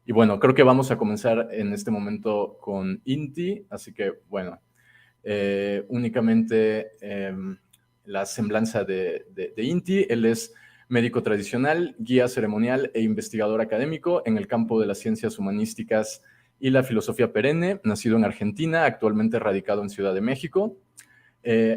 Y bueno, creo que vamos a comenzar en este momento con Inti, así que bueno, únicamente la semblanza de Inti. Él es médico tradicional, guía ceremonial e investigador académico en el campo de las ciencias humanísticas y la filosofía perenne, nacido en Argentina, actualmente radicado en Ciudad de México.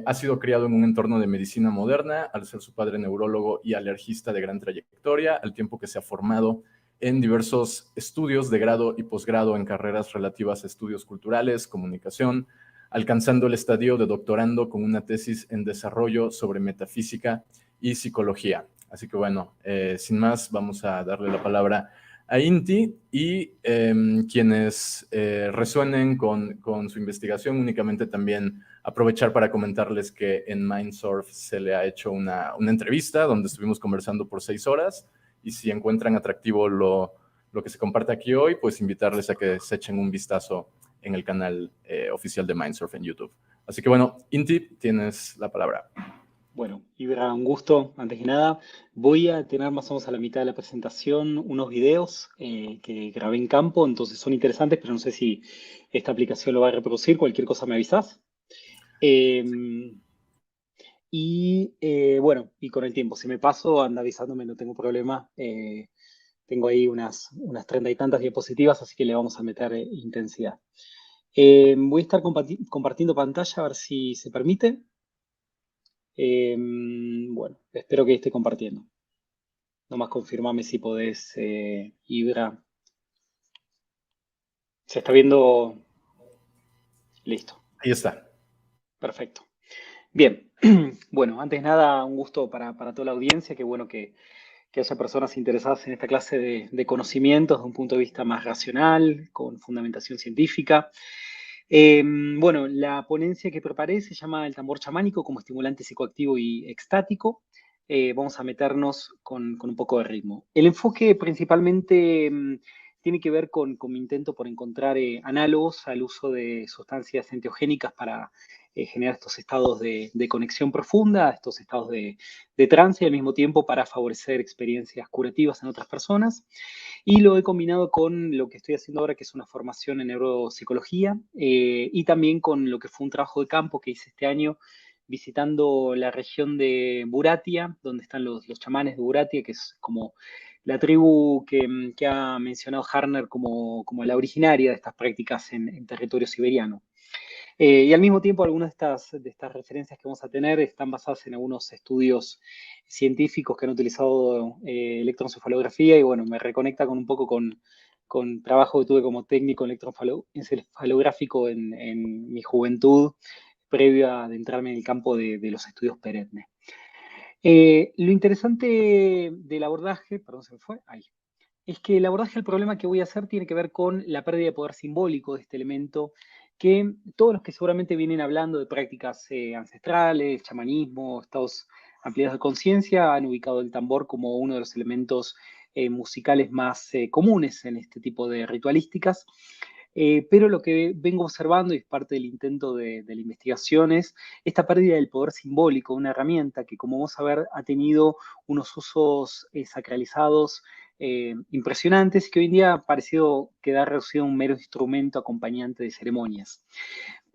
Ha sido criado en un entorno de medicina moderna, al ser su padre neurólogo y alergista de gran trayectoria, al tiempo que se ha formado en diversos estudios de grado y posgrado en carreras relativas a estudios culturales, comunicación, alcanzando el estadio de doctorando con una tesis en desarrollo sobre metafísica y psicología. Así que bueno, sin más, vamos a darle la palabra a Inti y quienes resuenen con su investigación, únicamente también aprovechar para comentarles que en Mindsurf se le ha hecho una entrevista donde estuvimos conversando por 6 horas, y si encuentran atractivo lo que se comparte aquí hoy, pues invitarles a que se echen un vistazo en el canal oficial de Mindsurf en YouTube. Así que bueno, Inti, tienes la palabra. Bueno, Ibra, un gusto. Antes que nada, voy a tener más o menos a la mitad de la presentación unos videos que grabé en campo, entonces son interesantes, pero no sé si esta aplicación lo va a reproducir. Cualquier cosa me avisás. Eh, bueno, y con el tiempo, si me paso, anda avisándome, no tengo problema. Tengo ahí unas 30 y tantas diapositivas, así que le vamos a meter intensidad. Voy a estar compartiendo pantalla a ver si se permite. Bueno, espero que esté compartiendo. Nomás confirmame si podés, Ibra. ¿Se está viendo? Listo. Ahí está. Perfecto. Bien. Bueno, antes de nada, un gusto para toda la audiencia. Qué bueno que haya personas interesadas en esta clase de conocimientos desde un punto de vista más racional, con fundamentación científica. Bueno, la ponencia que preparé se llama El tambor chamánico como estimulante psicoactivo y extático. Vamos a meternos con un poco de ritmo. El enfoque principalmente tiene que ver con mi intento por encontrar análogos al uso de sustancias enteogénicas para generar estos estados de conexión profunda, estos estados de trance, y al mismo tiempo para favorecer experiencias curativas en otras personas. Y lo he combinado con lo que estoy haciendo ahora, que es una formación en neuropsicología, y también con lo que fue un trabajo de campo que hice este año visitando la región de Buratia, donde están los chamanes de Buratia, que es como la tribu que ha mencionado Harner como la originaria de estas prácticas en territorio siberiano. Y al mismo tiempo, algunas de estas referencias que vamos a tener están basadas en algunos estudios científicos que han utilizado electroencefalografía, y bueno, me reconecta con un poco con trabajo que tuve como técnico electroencefalográfico en mi juventud, previo a adentrarme en el campo de los estudios perennes. Lo interesante del abordaje, perdón, se me fue, ahí, es que el abordaje del problema que voy a hacer tiene que ver con la pérdida de poder simbólico de este elemento, que todos los que seguramente vienen hablando de prácticas ancestrales, chamanismo, estados ampliados de conciencia, han ubicado el tambor como uno de los elementos musicales más comunes en este tipo de ritualísticas. Pero lo que vengo observando, y es parte del intento de la investigación, es esta pérdida del poder simbólico, una herramienta que, como vamos a ver, ha tenido unos usos sacralizados impresionantes, y que hoy en día ha parecido quedar reducido a un mero instrumento acompañante de ceremonias,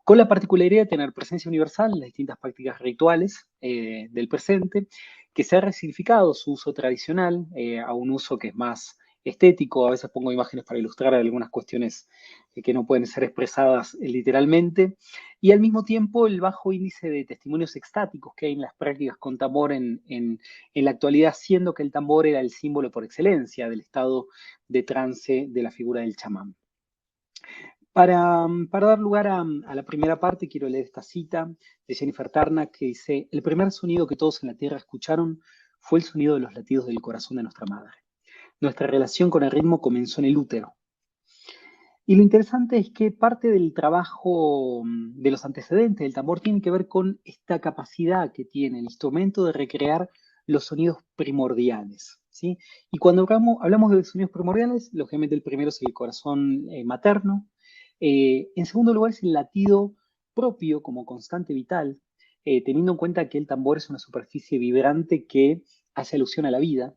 con la particularidad de tener presencia universal en las distintas prácticas rituales del presente, que se ha resignificado su uso tradicional a un uso que es más estético. A veces pongo imágenes para ilustrar algunas cuestiones que no pueden ser expresadas literalmente, y al mismo tiempo el bajo índice de testimonios extáticos que hay en las prácticas con tambor en la actualidad, siendo que el tambor era el símbolo por excelencia del estado de trance de la figura del chamán. Para dar lugar a la primera parte, quiero leer esta cita de Jennifer Tarnack que dice: el primer sonido que todos en la Tierra escucharon fue el sonido de los latidos del corazón de nuestra madre. Nuestra relación con el ritmo comenzó en el útero. Y lo interesante es que parte del trabajo de los antecedentes del tambor tiene que ver con esta capacidad que tiene el instrumento de recrear los sonidos primordiales, ¿sí? Y cuando hablamos de sonidos primordiales, lógicamente el primero es el corazón materno. En segundo lugar es el latido propio como constante vital, teniendo en cuenta que el tambor es una superficie vibrante que hace alusión a la vida.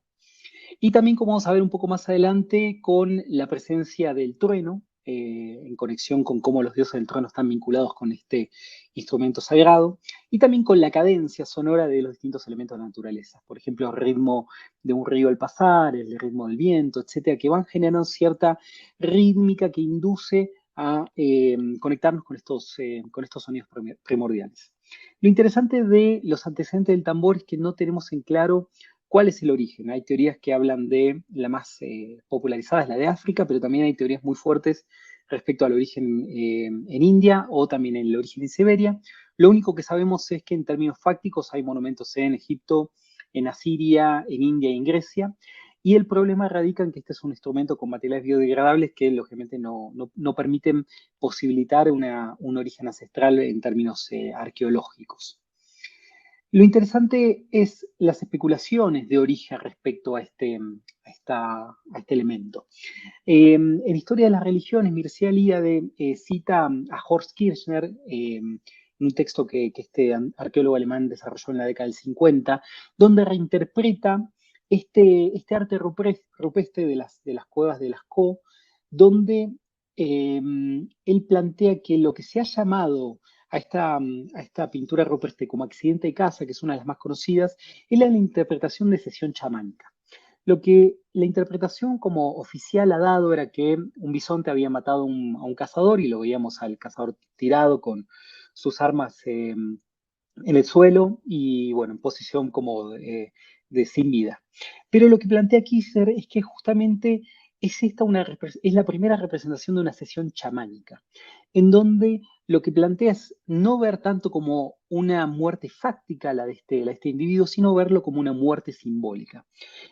Y también, como vamos a ver un poco más adelante, con la presencia del trueno, en conexión con cómo los dioses del trueno están vinculados con este instrumento sagrado, y también con la cadencia sonora de los distintos elementos de la naturaleza. Por ejemplo, el ritmo de un río al pasar, el ritmo del viento, etcétera, que van generando cierta rítmica que induce a conectarnos con estos sonidos primordiales. Lo interesante de los antecedentes del tambor es que no tenemos en claro cuál es el origen. Hay teorías que hablan de la más popularizada, es la de África, pero también hay teorías muy fuertes respecto al origen en India o también en el origen en Siberia. Lo único que sabemos es que en términos fácticos hay monumentos en Egipto, en Asiria, en India y en Grecia. Y el problema radica en que este es un instrumento con materiales biodegradables que lógicamente no permiten posibilitar un origen ancestral en términos arqueológicos. Lo interesante es las especulaciones de origen respecto a este elemento. En Historia de las Religiones, Mircea Eliade cita a Horst Kirchner en un texto que este arqueólogo alemán desarrolló en la década del 50, donde reinterpreta este arte rupestre de las cuevas de Lascaux, donde él plantea que lo que se ha llamado a esta pintura rupestre como accidente de caza, que es una de las más conocidas, es la interpretación de sesión chamánica. Lo que la interpretación como oficial ha dado era que un bisonte había matado a un cazador y lo veíamos al cazador tirado con sus armas en el suelo y, bueno, en posición como de sin vida. Pero lo que plantea Kisser es que justamente es la primera representación de una sesión chamánica, en donde lo que plantea es no ver tanto como una muerte fáctica la de este individuo, sino verlo como una muerte simbólica.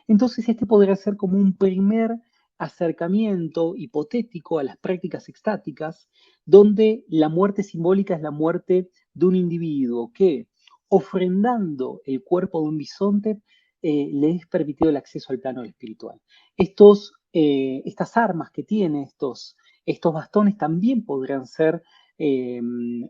Entonces, este podría ser como un primer acercamiento hipotético a las prácticas extáticas, donde la muerte simbólica es la muerte de un individuo que, ofrendando el cuerpo de un bisonte, le es permitido el acceso al plano espiritual. Estas armas que tiene, estos bastones, también podrían ser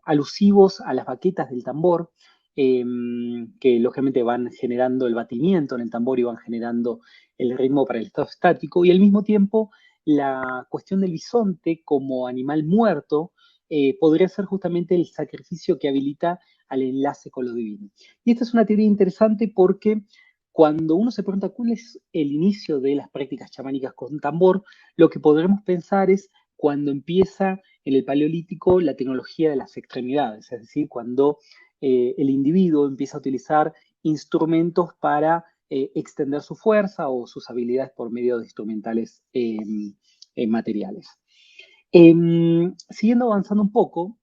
alusivos a las baquetas del tambor, que lógicamente van generando el batimiento en el tambor y van generando el ritmo para el estado estático, y al mismo tiempo la cuestión del bisonte como animal muerto podría ser justamente el sacrificio que habilita al enlace con lo divino. Y esta es una teoría interesante porque cuando uno se pregunta cuál es el inicio de las prácticas chamánicas con tambor, lo que podremos pensar es cuando empieza en el Paleolítico la tecnología de las extremidades, es decir, cuando el individuo empieza a utilizar instrumentos para extender su fuerza o sus habilidades por medio de instrumentales materiales. Siguiendo avanzando un poco,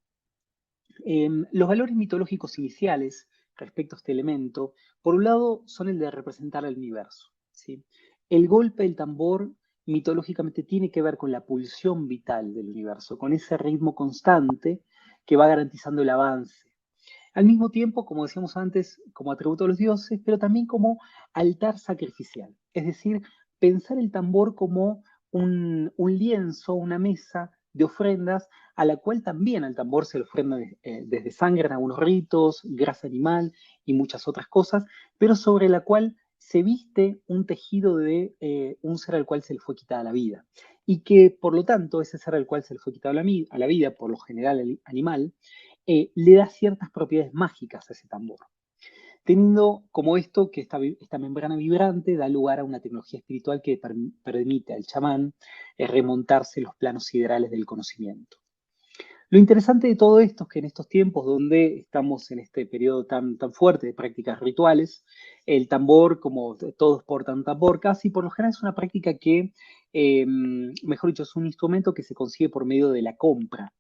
los valores mitológicos iniciales respecto a este elemento, por un lado, son el de representar el universo, ¿sí? El golpe del tambor mitológicamente tiene que ver con la pulsión vital del universo, con ese ritmo constante que va garantizando el avance. Al mismo tiempo, como decíamos antes, como atributo a los dioses, pero también como altar sacrificial. Es decir, pensar el tambor como un lienzo, una mesa de ofrendas, a la cual también al tambor se le ofrenda desde sangre en algunos ritos, grasa animal y muchas otras cosas, pero sobre la cual se viste un tejido de un ser al cual se le fue quitada la vida. Y que, por lo tanto, ese ser al cual se le fue quitada a la vida, por lo general animal, le da ciertas propiedades mágicas a ese tambor. Teniendo como esto que esta membrana vibrante da lugar a una tecnología espiritual que permite al chamán remontarse los planos siderales del conocimiento. Lo interesante de todo esto es que en estos tiempos donde estamos en este periodo tan fuerte de prácticas rituales, el tambor, como todos portan tambor, casi por lo general es una práctica que, mejor dicho, es un instrumento que se consigue por medio de la compra.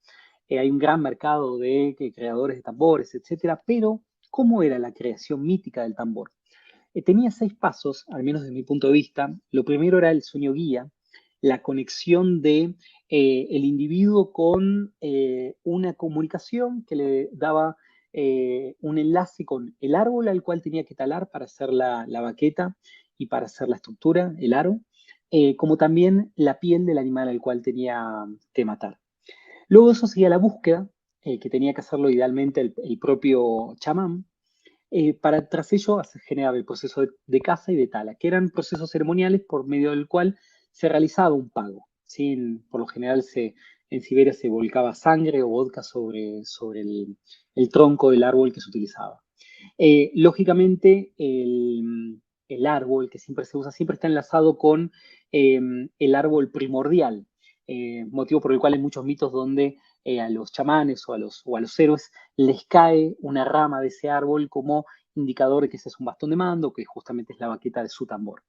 Hay un gran mercado de creadores de tambores, etcétera, pero ¿cómo era la creación mítica del tambor? Tenía 6 pasos, al menos desde mi punto de vista. Lo primero era el sueño guía, la conexión de el individuo con una comunicación que le daba un enlace con el árbol al cual tenía que talar para hacer la baqueta y para hacer la estructura, el aro, como también la piel del animal al cual tenía que matar. Luego de eso seguía la búsqueda, que tenía que hacerlo idealmente el propio chamán, Tras ello se generaba el proceso de caza y de tala, que eran procesos ceremoniales por medio del cual se realizaba un pago. ¿Sí? Por lo general en Siberia se volcaba sangre o vodka sobre el tronco del árbol que se utilizaba. Lógicamente, el árbol que siempre se usa siempre está enlazado con el árbol primordial, motivo por el cual hay muchos mitos donde a los chamanes o a los héroes les cae una rama de ese árbol como indicador de que ese es un bastón de mando, que justamente es la baqueta de su tambor.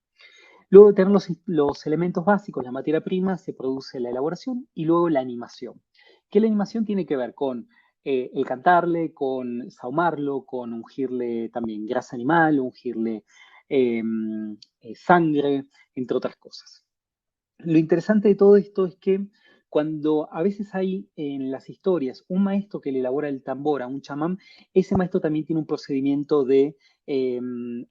Luego de tener los elementos básicos, la materia prima, se produce la elaboración y luego la animación. Que la animación tiene que ver con el cantarle, con sahumarlo, con ungirle también grasa animal, ungirle sangre, entre otras cosas. Lo interesante de todo esto es que cuando a veces hay en las historias un maestro que le elabora el tambor a un chamán, ese maestro también tiene un procedimiento de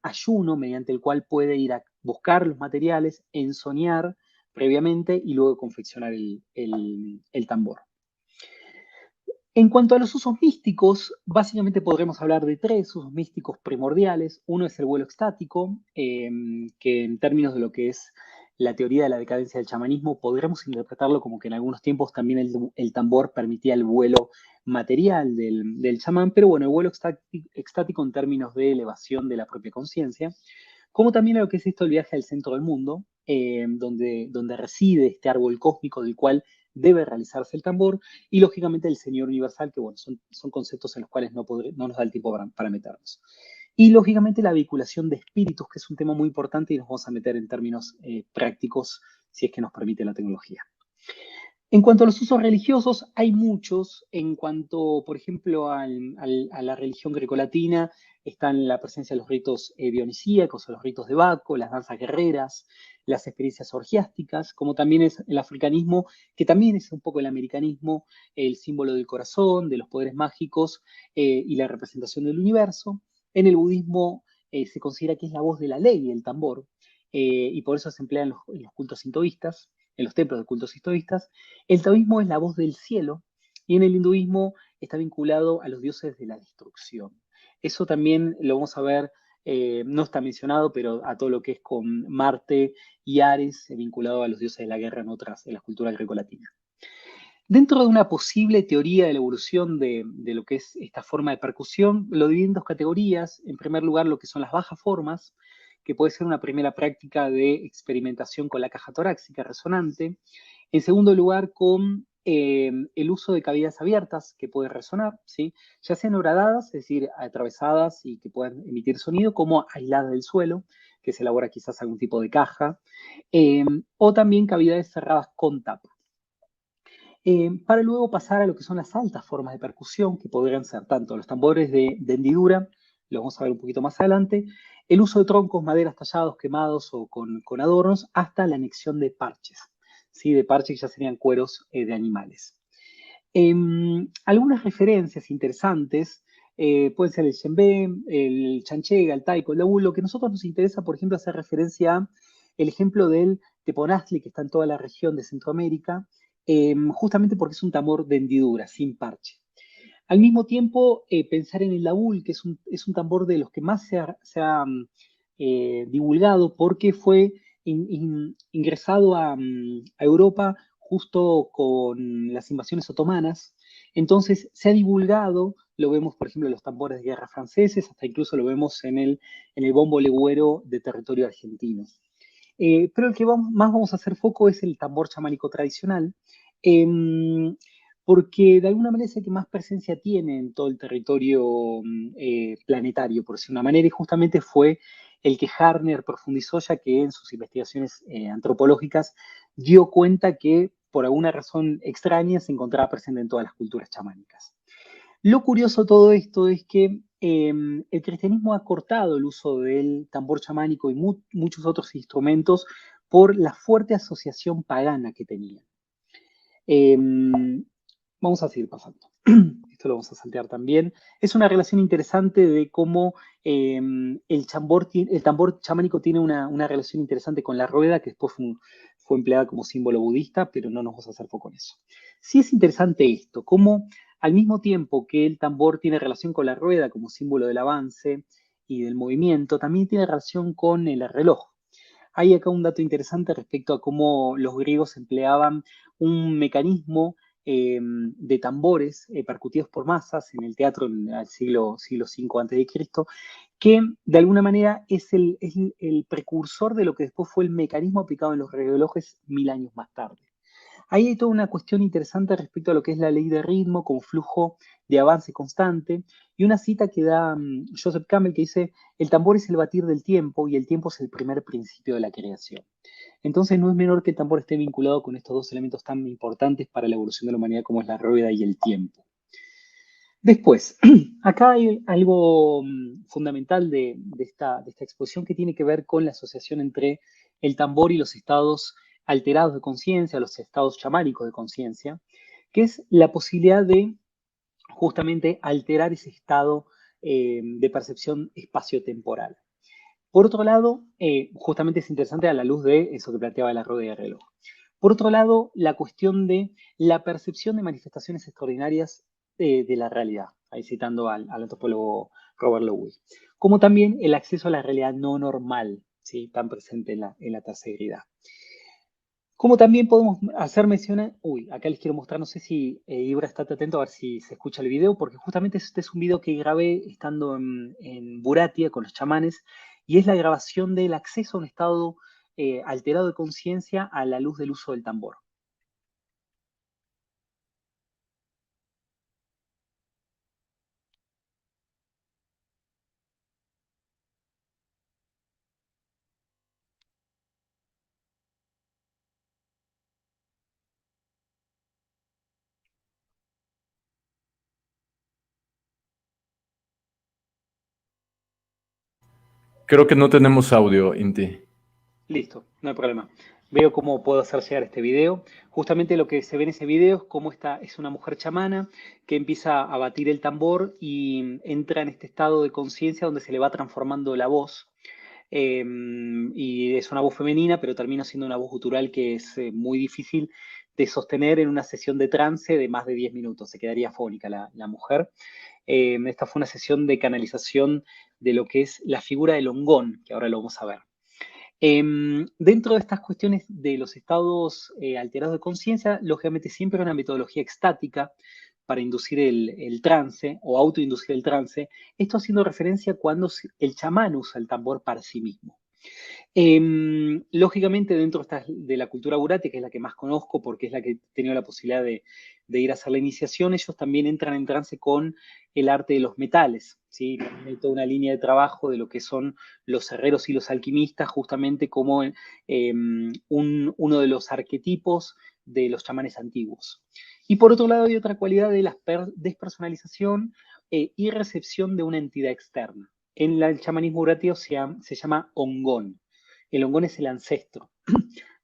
ayuno mediante el cual puede ir a buscar los materiales, ensoñar previamente y luego confeccionar el tambor. En cuanto a los usos místicos, básicamente podremos hablar de tres usos místicos primordiales. Uno es el vuelo extático, que en términos de lo que es la teoría de la decadencia del chamanismo, podremos interpretarlo como que en algunos tiempos también el tambor permitía el vuelo material del chamán, pero bueno, el vuelo extático en términos de elevación de la propia conciencia, como también a lo que es esto el viaje al centro del mundo, donde reside este árbol cósmico del cual debe realizarse el tambor, y lógicamente el Señor Universal, que bueno, son conceptos en los cuales no nos da el tiempo para meternos. Y lógicamente la vinculación de espíritus, que es un tema muy importante y nos vamos a meter en términos prácticos si es que nos permite la tecnología. En cuanto a los usos religiosos, hay muchos. En cuanto, por ejemplo, a la religión grecolatina, están la presencia de los ritos dionisíacos, o los ritos de Baco, las danzas guerreras, las experiencias orgiásticas, como también es el africanismo, que también es un poco el americanismo, el símbolo del corazón, de los poderes mágicos y la representación del universo. En el budismo se considera que es la voz de la ley, el tambor, y por eso se emplea en los cultos sintoístas, en los templos de cultos sintoístas. El taoísmo es la voz del cielo y en el hinduismo está vinculado a los dioses de la destrucción. Eso también lo vamos a ver, no está mencionado, pero a todo lo que es con Marte y Ares, vinculado a los dioses de la guerra en las culturas grecolatinas. Dentro de una posible teoría de la evolución de lo que es esta forma de percusión, lo dividen en dos categorías. En primer lugar, lo que son las bajas formas, que puede ser una primera práctica de experimentación con la caja torácica resonante. En segundo lugar, con el uso de cavidades abiertas que pueden resonar, ¿sí? Ya sean horadadas, es decir, atravesadas y que puedan emitir sonido, como aisladas del suelo, que se elabora quizás algún tipo de caja, o también cavidades cerradas con tapa. Para luego pasar a lo que son las altas formas de percusión, que podrían ser tanto los tambores de hendidura, lo vamos a ver un poquito más adelante, el uso de troncos, maderas tallados, quemados o con adornos, hasta la anexión de parches, ¿sí? De parches que ya serían cueros de animales. Algunas referencias interesantes pueden ser el djembe, el chanchega, el taiko, el laúd. Lo que a nosotros nos interesa, por ejemplo, hacer referencia a el ejemplo del teponazli, que está en toda la región de Centroamérica, justamente porque es un tambor de hendidura, sin parche. Al mismo tiempo, pensar en el laúd, que es un tambor de los que más se ha divulgado porque fue ingresado a Europa justo con las invasiones otomanas. Entonces se ha divulgado, lo vemos por ejemplo en los tambores de guerra franceses, hasta incluso lo vemos en el bombo legüero de territorio argentino. Pero el que más vamos a hacer foco es el tambor chamánico tradicional, porque de alguna manera es el que más presencia tiene en todo el territorio planetario, por decir una manera, y justamente fue el que Harner profundizó, ya que en sus investigaciones antropológicas dio cuenta que por alguna razón extraña se encontraba presente en todas las culturas chamánicas. Lo curioso de todo esto es que el cristianismo ha cortado el uso del tambor chamánico y muchos otros instrumentos por la fuerte asociación pagana que tenían. Vamos a seguir pasando. Esto lo vamos a saltear también. Es una relación interesante de cómo el tambor chamánico tiene una relación interesante con la rueda, que después fue empleada como símbolo budista, pero no nos vamos a hacer foco en eso. Sí es interesante esto, cómo al mismo tiempo que el tambor tiene relación con la rueda como símbolo del avance y del movimiento también tiene relación con el reloj. Hay acá un dato interesante respecto a cómo los griegos empleaban un mecanismo de tambores percutidos por masas en el teatro en el siglo V a.C., que de alguna manera es el precursor de lo que después fue el mecanismo aplicado en los relojes 1000 años más tarde. Ahí hay toda una cuestión interesante respecto a lo que es la ley de ritmo como flujo de avance constante, y una cita que da Joseph Campbell que dice: el tambor es el batir del tiempo y el tiempo es el primer principio de la creación. Entonces no es menor que el tambor esté vinculado con estos dos elementos tan importantes para la evolución de la humanidad como es la rueda y el tiempo. Después, acá hay algo fundamental de esta exposición que tiene que ver con la asociación entre el tambor y los estados alterados de conciencia, los estados chamánicos de conciencia, que es la posibilidad de justamente alterar ese estado de percepción espaciotemporal. Por otro lado, justamente es interesante a la luz de eso que planteaba la rueda de reloj. Por otro lado, la cuestión de la percepción de manifestaciones extraordinarias de la realidad, ahí citando al antropólogo Robert Lowell, como también el acceso a la realidad no normal, ¿sí? Tan presente en la terceridad. Como también podemos hacer mención, acá les quiero mostrar, no sé si Ibra está atento a ver si se escucha el video, porque justamente este es un video que grabé estando en Buratia con los chamanes, y es la grabación del acceso a un estado alterado de conciencia a la luz del uso del tambor. Creo que no tenemos audio, Inti. Listo, no hay problema. Veo cómo puedo hacer llegar este video. Justamente lo que se ve en ese video es cómo esta es una mujer chamana que empieza a batir el tambor y entra en este estado de conciencia donde se le va transformando la voz. Y es una voz femenina, pero termina siendo una voz gutural que es muy difícil de sostener en una sesión de trance de más de 10 minutos. Se quedaría afónica la mujer. Esta fue una sesión de canalización de lo que es la figura del hongón, que ahora lo vamos a ver. Dentro de estas cuestiones de los estados alterados de conciencia, lógicamente siempre hay una metodología extática para inducir el trance o autoinducir el trance, esto haciendo referencia cuando el chamán usa el tambor para sí mismo. Lógicamente, dentro de la cultura burati, que es la que más conozco porque es la que he tenido la posibilidad de ir a hacer la iniciación, ellos también entran en trance con el arte de los metales, ¿sí? Hay toda una línea de trabajo de lo que son los herreros y los alquimistas, justamente como uno de los arquetipos de los chamanes antiguos. Y por otro lado, hay otra cualidad de la despersonalización y recepción de una entidad externa. En el chamanismo burati se llama hongón. El hongón es el ancestro.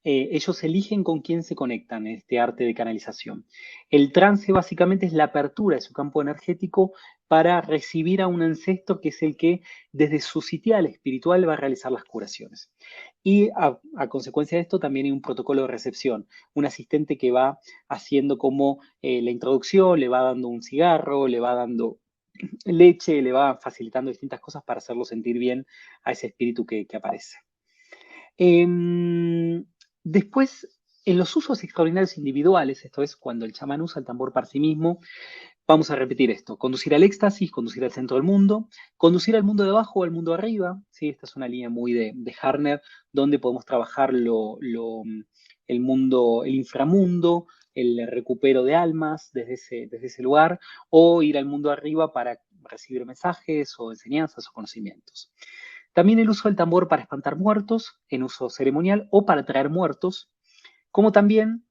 Ellos eligen con quién se conectan en este arte de canalización. El trance básicamente es la apertura de su campo energético para recibir a un ancestro que es el que desde su sitial espiritual va a realizar las curaciones. Y a consecuencia de esto también hay un protocolo de recepción, un asistente que va haciendo como la introducción, le va dando un cigarro, le va dando leche, le va facilitando distintas cosas para hacerlo sentir bien a ese espíritu que aparece. Después, en los usos extraordinarios individuales, esto es cuando el chamán usa el tambor para sí mismo, vamos a repetir esto: conducir al éxtasis, conducir al centro del mundo, conducir al mundo de abajo o al mundo de arriba, ¿sí? Esta es una línea muy de Harner, donde podemos trabajar el mundo, el inframundo, el recupero de almas desde ese lugar, o ir al mundo de arriba para recibir mensajes o enseñanzas o conocimientos. También el uso del tambor para espantar muertos en uso ceremonial o para traer muertos, como también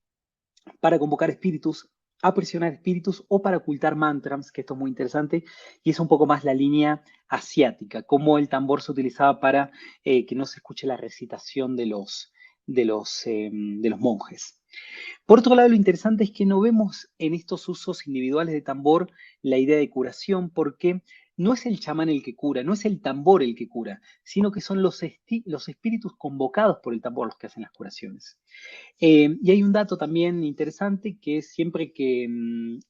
para convocar espíritus, aprisionar espíritus o para ocultar mantras, que esto es muy interesante, y es un poco más la línea asiática, cómo el tambor se utilizaba para que no se escuche la recitación de los monjes. Por otro lado, lo interesante es que no vemos en estos usos individuales de tambor la idea de curación, porque no es el chamán el que cura, no es el tambor el que cura, sino que son los espíritus convocados por el tambor los que hacen las curaciones. Y hay un dato también interesante que es siempre que,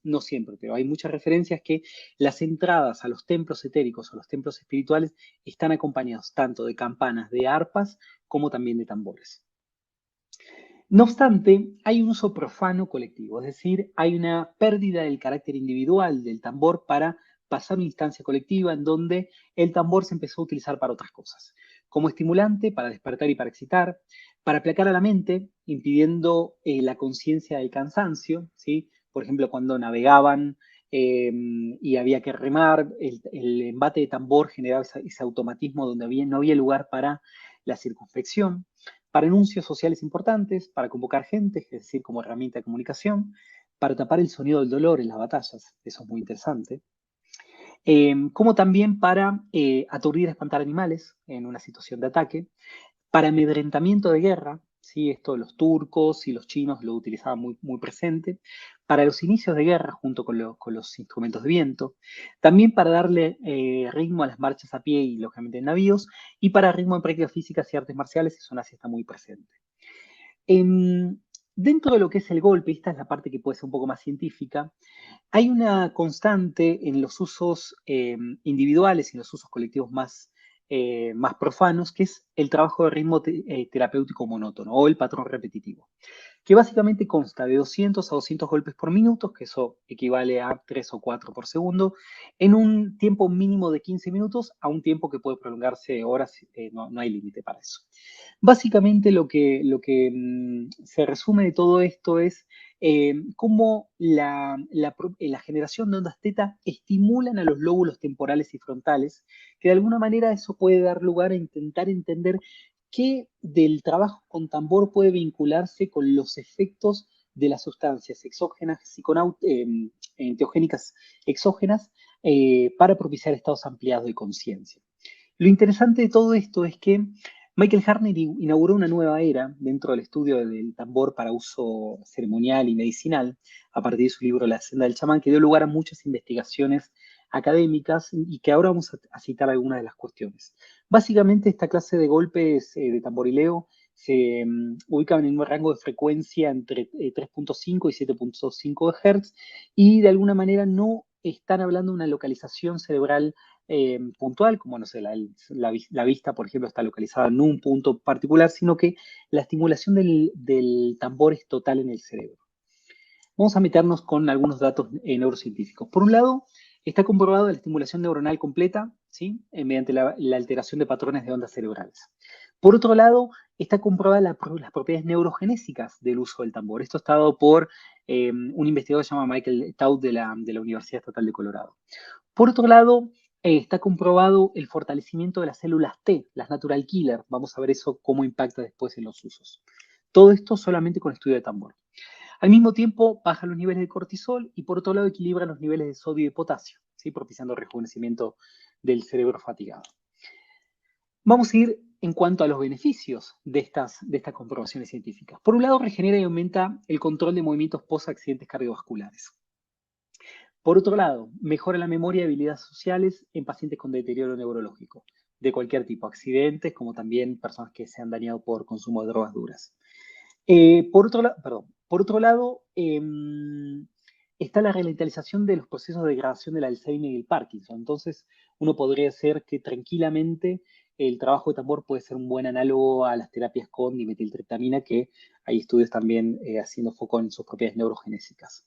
no siempre, pero hay muchas referencias que las entradas a los templos etéricos o los templos espirituales están acompañados tanto de campanas, de arpas, como también de tambores. No obstante, hay un uso profano colectivo, es decir, hay una pérdida del carácter individual del tambor para pasar a una instancia colectiva en donde el tambor se empezó a utilizar para otras cosas, como estimulante, para despertar y para excitar, para aplacar a la mente, impidiendo la conciencia del cansancio, ¿sí? Por ejemplo, cuando navegaban y había que remar, el embate de tambor generaba ese automatismo donde no había lugar para la circunspección, para anuncios sociales importantes, para convocar gente, es decir, como herramienta de comunicación, para tapar el sonido del dolor en las batallas, eso es muy interesante, como también para aturdir y espantar animales en una situación de ataque, para amedrentamiento de guerra, ¿sí? Esto los turcos y los chinos lo utilizaban muy, muy presente, para los inicios de guerra junto con los instrumentos de viento, también para darle ritmo a las marchas a pie y lógicamente en navíos, y para ritmo en prácticas físicas y artes marciales, eso nazi está muy presente. Dentro de lo que es el golpe, esta es la parte que puede ser un poco más científica, hay una constante en los usos individuales y en los usos colectivos más profanos, que es el trabajo de ritmo terapéutico monótono o el patrón repetitivo, que básicamente consta de 200 a 200 golpes por minuto, que eso equivale a 3 o 4 por segundo, en un tiempo mínimo de 15 minutos a un tiempo que puede prolongarse horas, no hay límite para eso. Básicamente lo que se resume de todo esto es cómo la generación de ondas teta estimulan a los lóbulos temporales y frontales, que de alguna manera eso puede dar lugar a intentar entender qué del trabajo con tambor puede vincularse con los efectos de las sustancias exógenas, enteogénicas exógenas, para propiciar estados ampliados de conciencia. Lo interesante de todo esto es que Michael Hartnett inauguró una nueva era dentro del estudio del tambor para uso ceremonial y medicinal, a partir de su libro La senda del chamán, que dio lugar a muchas investigaciones académicas y que ahora vamos a citar algunas de las cuestiones. Básicamente, esta clase de golpes de tamborileo se ubican en un rango de frecuencia entre 3.5 y 7.5 Hz y de alguna manera no están hablando de una localización cerebral puntual, como no sé, la vista, por ejemplo, está localizada en un punto particular, sino que la estimulación del tambor es total en el cerebro. Vamos a meternos con algunos datos neurocientíficos. Por un lado, está comprobado la estimulación neuronal completa, ¿sí? Mediante la alteración de patrones de ondas cerebrales. Por otro lado, está comprobada las propiedades neurogenésicas del uso del tambor. Esto está dado por un investigador que se llama Michael Taut de la Universidad Estatal de Colorado. Por otro lado, está comprobado el fortalecimiento de las células T, las natural killer. Vamos a ver eso cómo impacta después en los usos. Todo esto solamente con estudio de tambor. Al mismo tiempo, baja los niveles de cortisol y por otro lado equilibra los niveles de sodio y potasio, ¿sí? Propiciando el rejuvenecimiento del cerebro fatigado. Vamos a ir en cuanto a los beneficios de estas comprobaciones científicas. Por un lado, regenera y aumenta el control de movimientos post-accidentes cardiovasculares. Por otro lado, mejora la memoria y habilidades sociales en pacientes con deterioro neurológico, de cualquier tipo, accidentes, como también personas que se han dañado por consumo de drogas duras. Por otro lado, está la ralentización de los procesos de degradación del Alzheimer y el Parkinson. Entonces, uno podría decir que tranquilamente el trabajo de tambor puede ser un buen análogo a las terapias con dimetiltriptamina, que hay estudios también haciendo foco en sus propiedades neurogenésicas.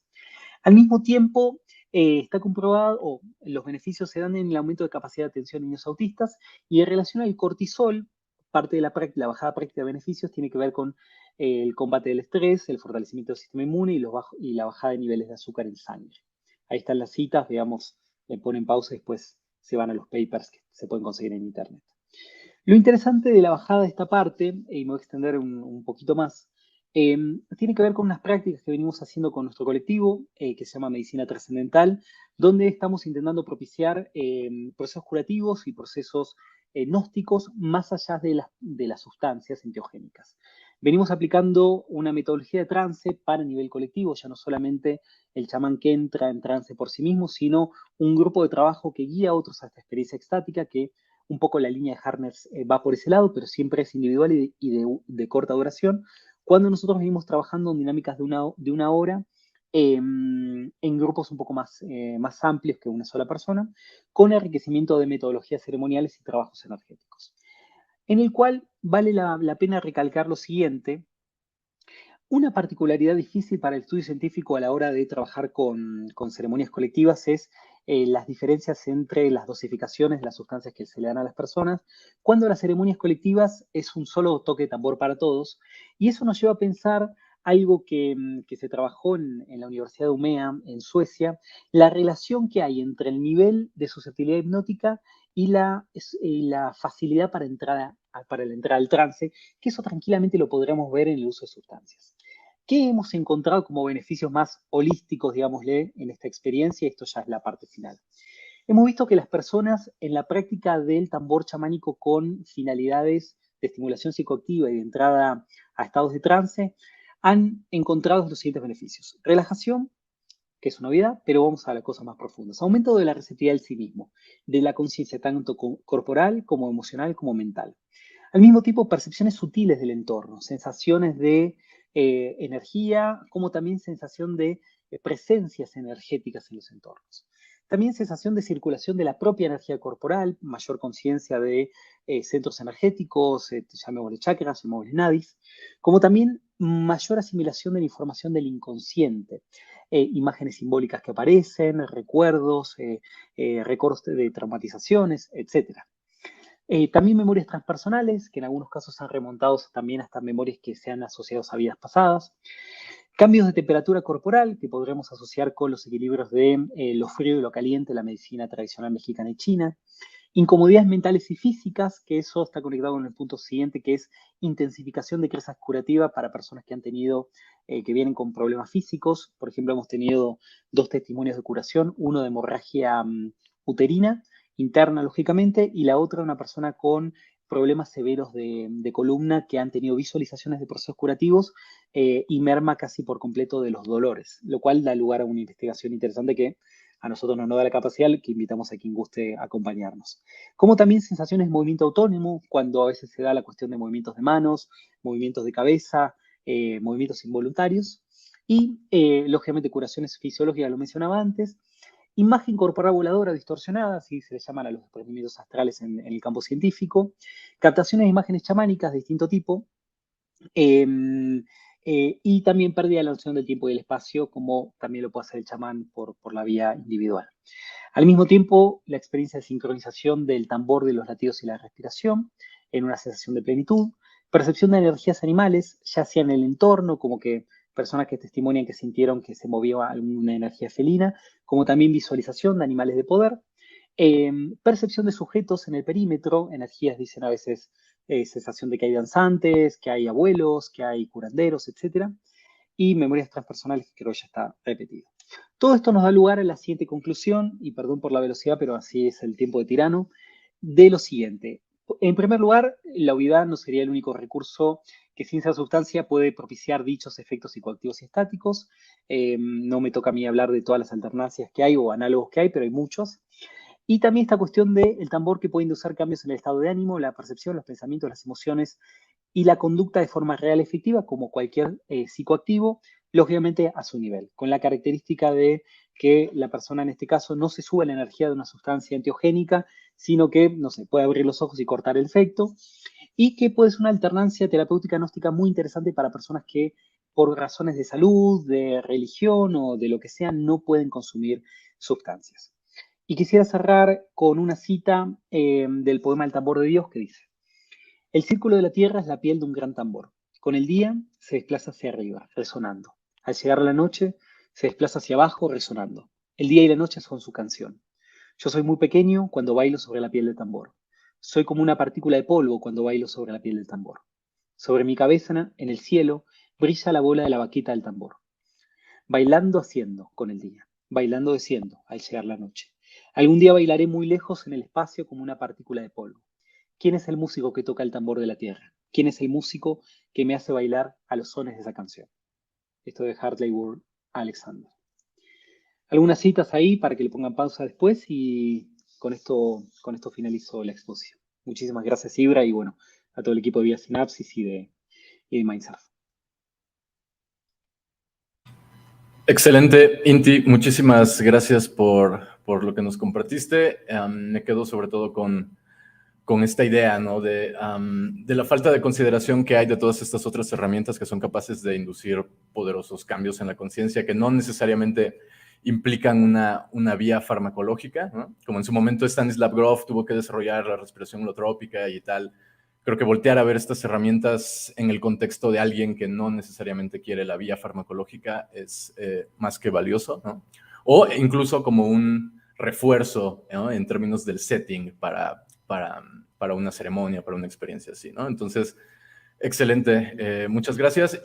Al mismo tiempo, está comprobado, o los beneficios se dan en el aumento de capacidad de atención en niños autistas, y en relación al cortisol, parte de la bajada práctica de beneficios tiene que ver con el combate del estrés, el fortalecimiento del sistema inmune y la bajada de niveles de azúcar en sangre. Ahí están las citas, digamos, le ponen pausa y después se van a los papers que se pueden conseguir en internet. Lo interesante de la bajada de esta parte, y me voy a extender un poquito más, tiene que ver con unas prácticas que venimos haciendo con nuestro colectivo, que se llama Medicina Trascendental, donde estamos intentando propiciar procesos curativos y procesos gnósticos más allá de las sustancias enteogénicas. venimos aplicando una metodología de trance para nivel colectivo, ya no solamente el chamán que entra en trance por sí mismo, sino un grupo de trabajo que guía a otros a esta experiencia extática, que un poco la línea de Harness va por ese lado, pero siempre es individual y de corta duración. Cuando nosotros venimos trabajando en dinámicas de una hora, en grupos un poco más amplios que una sola persona, con enriquecimiento de metodologías ceremoniales y trabajos energéticos. En el cual vale la pena recalcar lo siguiente: una particularidad difícil para el estudio científico a la hora de trabajar con ceremonias colectivas es las diferencias entre las dosificaciones de las sustancias que se le dan a las personas, cuando las ceremonias colectivas es un solo toque de tambor para todos, y eso nos lleva a pensar algo que se trabajó en la Universidad de Umea, en Suecia, la relación que hay entre el nivel de susceptibilidad hipnótica y la facilidad para la entrada al trance, que eso tranquilamente lo podríamos ver en el uso de sustancias. ¿Qué hemos encontrado como beneficios más holísticos, digámosle, en esta experiencia? Esto ya es la parte final. Hemos visto que las personas en la práctica del tambor chamánico con finalidades de estimulación psicoactiva y de entrada a estados de trance han encontrado los siguientes beneficios: relajación, que es una novedad, pero vamos a las cosas más profundas. Aumento de la receptividad del sí mismo, de la conciencia tanto corporal como emocional como mental. Al mismo tiempo, percepciones sutiles del entorno, sensaciones de energía, como también sensación de presencias energéticas en los entornos. También sensación de circulación de la propia energía corporal, mayor conciencia de centros energéticos, llamémosle chakras, llamémosle nadis, como también mayor asimilación de la información del inconsciente, imágenes simbólicas que aparecen, recuerdos, recuerdos de traumatizaciones, etcétera. También memorias transpersonales, que en algunos casos han remontado también hasta memorias que se han asociado a vidas pasadas. Cambios de temperatura corporal, que podremos asociar con los equilibrios de lo frío y lo caliente, la medicina tradicional mexicana y china. Incomodidades mentales y físicas, que eso está conectado con el punto siguiente, que es intensificación de crisis curativa para personas que han tenido, que vienen con problemas físicos. Por ejemplo, hemos tenido 2 testimonios de curación, uno de hemorragia uterina, interna lógicamente, y la otra una persona con problemas severos de columna que han tenido visualizaciones de procesos curativos y merma casi por completo de los dolores, lo cual da lugar a una investigación interesante que a nosotros nos da la capacidad, que invitamos a quien guste acompañarnos. Como también sensaciones de movimiento autónomo, cuando a veces se da la cuestión de movimientos de manos, movimientos de cabeza, movimientos involuntarios. Y, lógicamente, curaciones fisiológicas, lo mencionaba antes. Imagen corporal voladora distorsionada, así se le llaman a los desprendimientos astrales en el campo científico. Captaciones de imágenes chamánicas de distinto tipo. Y también pérdida de la noción del tiempo y el espacio, como también lo puede hacer el chamán por la vía individual. Al mismo tiempo, la experiencia de sincronización del tambor, de los latidos y la respiración, en una sensación de plenitud. Percepción de energías animales, ya sea en el entorno, como que personas que testimonian que sintieron que se movía alguna energía felina, como también visualización de animales de poder. Percepción de sujetos en el perímetro, energías, dicen a veces, sensación de que hay danzantes, que hay abuelos, que hay curanderos, etc. Y memorias transpersonales, que creo ya está repetido. Todo esto nos da lugar a la siguiente conclusión, y perdón por la velocidad, pero así es el tiempo de tirano, de lo siguiente. En primer lugar, la huidad no sería el único recurso que sin esa sustancia puede propiciar dichos efectos psicoactivos y estáticos. No me toca a mí hablar de todas las alternancias que hay o análogos que hay, pero hay muchos. Y también esta cuestión del tambor, que puede inducir cambios en el estado de ánimo, la percepción, los pensamientos, las emociones y la conducta de forma real y efectiva, como cualquier psicoactivo, lógicamente a su nivel, con la característica de que la persona en este caso no se sube la energía de una sustancia enteogénica, sino que, no sé, puede abrir los ojos y cortar el efecto, y que puede ser una alternancia terapéutica gnóstica muy interesante para personas que por razones de salud, de religión o de lo que sea, no pueden consumir sustancias. Y quisiera cerrar con una cita del poema El tambor de Dios, que dice: el círculo de la Tierra es la piel de un gran tambor. Con el día se desplaza hacia arriba, resonando. Al llegar la noche, se desplaza hacia abajo, resonando. El día y la noche son su canción. Yo soy muy pequeño cuando bailo sobre la piel del tambor. Soy como una partícula de polvo cuando bailo sobre la piel del tambor. Sobre mi cabeza, en el cielo, brilla la bola de la vaquita del tambor. Bailando haciendo con el día, bailando desciendo al llegar la noche. Algún día bailaré muy lejos en el espacio como una partícula de polvo. ¿Quién es el músico que toca el tambor de la tierra? quién es el músico que me hace bailar a los sones de esa canción. Esto de Hard Labour Alexander. Algunas citas ahí para que le pongan pausa después y con esto finalizo la exposición. Muchísimas gracias, Ibra, y bueno, a todo el equipo de Vía Sinapsis y de Mindsurf. Excelente, Inti, muchísimas gracias por lo que nos compartiste. Me quedo sobre todo con esta idea, ¿no? De la falta de consideración que hay de todas estas otras herramientas que son capaces de inducir poderosos cambios en la conciencia, que no necesariamente implican una vía farmacológica, ¿no? Como en su momento Stanislav Grof tuvo que desarrollar la respiración holotrópica y tal. Creo que voltear a ver estas herramientas en el contexto de alguien que no necesariamente quiere la vía farmacológica es más que valioso, ¿no? O incluso como un refuerzo, ¿no? En términos del setting para una ceremonia, para una experiencia así, ¿no? Entonces, excelente. Muchas gracias.